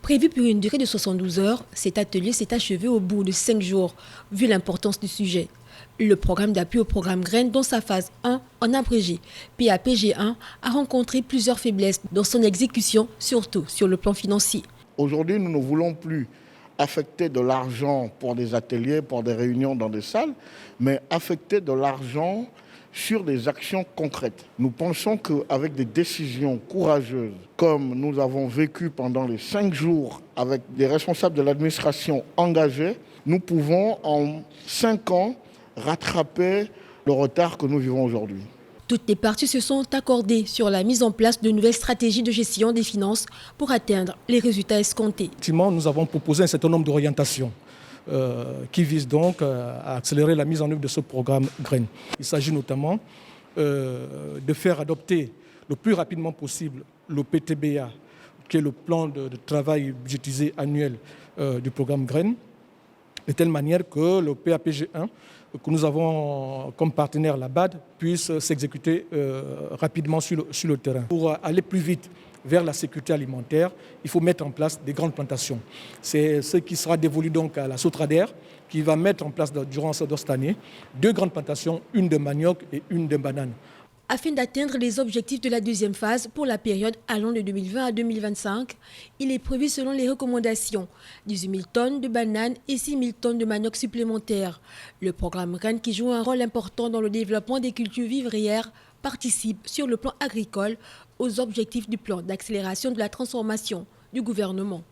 Prévu pour une durée de 72 heures, cet atelier s'est achevé au bout de 5 jours, vu l'importance du sujet. Le programme d'appui au programme Graines, dans sa phase 1, en abrégé, PAPG1, a rencontré plusieurs faiblesses dans son exécution, surtout sur le plan financier. Aujourd'hui, nous ne voulons plus affecter de l'argent pour des ateliers, pour des réunions dans des salles, mais affecter de l'argent sur des actions concrètes. Nous pensons qu'avec des décisions courageuses, comme nous avons vécu pendant les 5 jours avec des responsables de l'administration engagés, nous pouvons en 5 ans rattraper le retard que nous vivons aujourd'hui. Toutes les parties se sont accordées sur la mise en place de nouvelles stratégies de gestion des finances pour atteindre les résultats escomptés. Effectivement, nous avons proposé un certain nombre d'orientations qui visent donc à accélérer la mise en œuvre de ce programme Graines. Il s'agit notamment de faire adopter le plus rapidement possible le PTBA, qui est le plan de travail budgétisé annuel du programme Graines, de telle manière que le PAPG1, que nous avons comme partenaire la BAD, puisse s'exécuter rapidement sur le terrain. Pour aller plus vite vers la sécurité alimentaire, il faut mettre en place des grandes plantations. C'est ce qui sera dévolu donc à la Sotrader, qui va mettre en place durant cette année 2 grandes plantations, une de manioc et une de banane. Afin d'atteindre les objectifs de la deuxième phase pour la période allant de 2020 à 2025, il est prévu selon les recommandations 18 000 tonnes de bananes et 6 000 tonnes de manioc supplémentaires. Le programme Graines, qui joue un rôle important dans le développement des cultures vivrières, participe sur le plan agricole aux objectifs du plan d'accélération de la transformation du gouvernement.